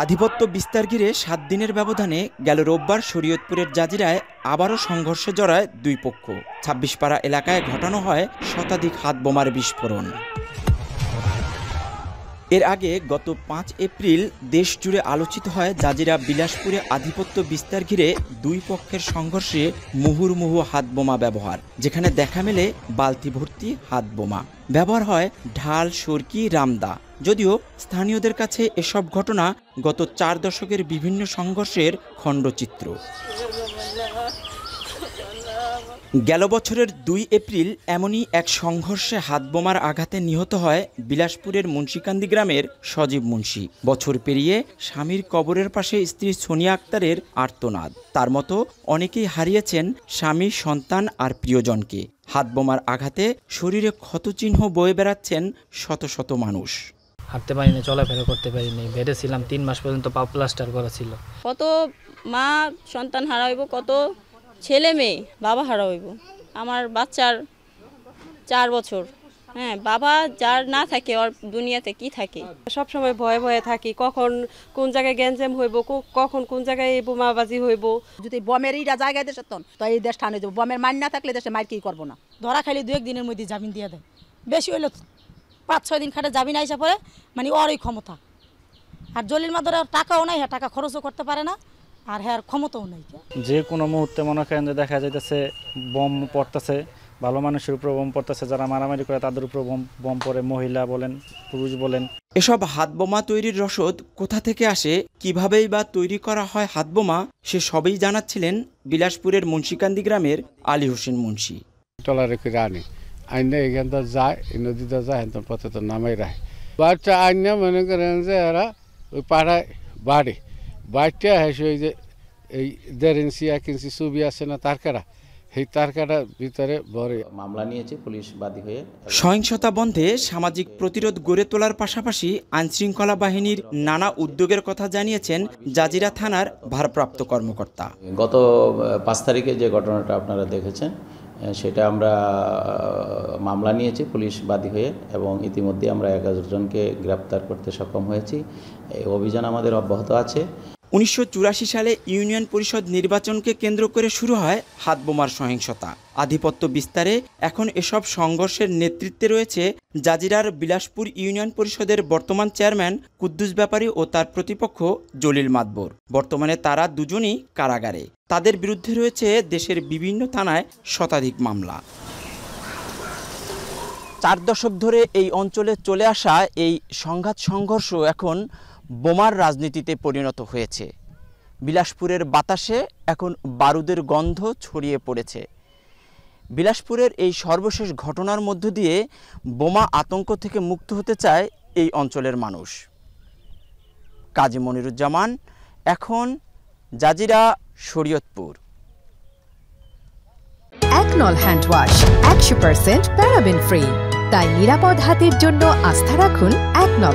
আধিপত্য বিস্তার ঘিরে 7 দিনের ব্যবধানে গেল রোববার শরীয়তপুরের জাজিরায় আবারও সংঘর্ষে জড়ায় দুই পক্ষ। 26 পাড়া এলাকায় ঘটানো হয় শতাধিক হাত বোমার বিস্ফোরণ। এর আগে গত 5 এপ্রিল দেশ জুড়ে আলোচিত হয় জাজিরা বিলাসপুরে আধিপত্য বিস্তার ঘিরে দুই পক্ষের সংঘর্ষে মুহুর্মুহু হাত বোমা ব্যবহার, যেখানে দেখা মেলে বালতি ভর্তি হাত বোমা। ব্যবহার হয় ঢাল, সরকি, রামদা। যদিও স্থানীয়দের কাছে এসব ঘটনা গত 4 দশকের বিভিন্ন সংঘর্ষের খণ্ডচিত্র। গেল বছরের 2 এপ্রিল এমনই এক সংঘর্ষে হাতবোমার আঘাতে নিহত হয় বিলাসপুরের মুন্সিকান্দি গ্রামের সজীব মুন্সি। বছর পেরিয়ে স্বামীর কবরের পাশে স্ত্রী সোনিয়া আক্তারের আর্তনাদ। তার মতো অনেকেই হারিয়েছেন স্বামী, সন্তান আর প্রিয়জনকে। হাতবোমার আঘাতে শরীরে ক্ষতচিহ্ন বয়ে বেড়াচ্ছেন শত শত মানুষ। হাঁটতে পারিনি, চলাফেরা করতে পারিনি, বেডে ছিলাম 3 মাস পর্যন্ত, পা প্লাস্টার করা ছিল। কত মা সন্তান হারাইব, কত ছেলে মেয়ে বাবা হারাইব। আমার বাচ্চার 4 বছর, হ্যাঁ, বাবা যার না থাকে ওর দুনিয়াতে কি থাকে। সব সময় ভয়ে ভয়ে থাকি, কখন কোন জায়গায় গ্যাঞ্জাম হইব, কখন কোন জায়গায় বোমাবাজি হইব। যদি বমের এইটা জায়গায় দেশে তো এই দেশ ঠান্ডা যাবো, বমের মান না থাকলে দেশে মার কি করবো না। ধরা খাইলে 2-1 দিনের মধ্যে জামিন দিয়ে দেয়, বেশি হইলো 5-6 দিন খাটে জামিন আইসা পরে, মানে ওরই ক্ষমতা। আর জলিল মাদরে টাকাও নাই, হ্যাঁ টাকা খরচও করতে পারে না, আর হ্যাঁ ক্ষমতাও নাই। যে কোনো মুহূর্তে মনে করেন যে দেখা যাইতেছে বোম পড়তেছে, ভালো মানুষের উপর বোম পড়তেছে, যারা মারামারি করে তাদের উপর বোম পড়ে, মহিলা বলেন, পুরুষ বলেন। এসব হাতবোমা তৈরির রসদ কোথা থেকে আসে, কিভাবেই বা তৈরি করা হয় হাতবোমা, সে সবই জানাচ্ছিলেন বিলাসপুরের মুন্সিকান্দি গ্রামের আলী হোসেন মুন্সি। টলারে করে আনি আইনে এখান তো যায়, এই নদীতে যায়, এখন পথে তো নামাই রাখে। বাচ্চা আইনে মনে করেন যে এরা ওই পাড়ায় বাড়িটা হেসে ওই যে এই 1.5 ইঞ্চি 1 ইঞ্চি ছবি আছে না তারকাটা, এই তারকাটার ভিতরে বড় মামলা নিয়েছে পুলিশ বাদী হয়ে। সহিংসতা বন্ধে সামাজিক প্রতিরোধ গড়ে তোলার পাশাপাশি আইনশৃঙ্খলা বাহিনীর নানা উদ্যোগের কথা জানিয়েছেন জাজিরা থানার ভারপ্রাপ্ত কর্মকর্তা। গত 5 তারিখে যে ঘটনাটা আপনারা দেখেছেন, সেটা আমরা মামলা নিয়েছি পুলিশ বাদী হয়ে, এবং ইতিমধ্যে আমরা 11 জনকে গ্রেপ্তার করতে সক্ষম হয়েছি। এই অভিযান আমাদের অব্যাহত আছে। 1984 সালে ইউনিয়ন পরিষদ নির্বাচনকে কেন্দ্র করে শুরু হয় হাতবোমার সহিংসতা। আধিপত্য বিস্তারে এখন এসব সংঘর্ষের নেতৃত্বে রয়েছে জাজিরার বিলাসপুর ইউনিয়ন পরিষদের বর্তমান চেয়ারম্যান কুদ্দুস ব্যাপারী ও তার প্রতিপক্ষ জলিল মাদবর। বর্তমানে তারা দুজনই কারাগারে। তাদের বিরুদ্ধে রয়েছে দেশের বিভিন্ন থানায় শতাধিক মামলা। 4 দশক ধরে এই অঞ্চলে চলে আসা এই সংঘর্ষ এখন বোমার রাজনীতিতে পরিণত হয়েছে। বিলাসপুরের বাতাসে এখন বারুদের গন্ধ ছড়িয়ে পড়েছে। বিলাসপুরের এই সর্বশেষ ঘটনার মধ্য দিয়ে বোমা আতঙ্ক থেকে মুক্ত হতে চায় এই অঞ্চলের মানুষ। কাজী মনিরুজ্জামান, এখন জাজিরা, শরীয়তপুর। একনল হ্যান্ড ওয়াশ 100% প্যারাবেন ফ্রি, তাই নিরাপদ হাতের জন্য আস্থা রাখুন একনলে।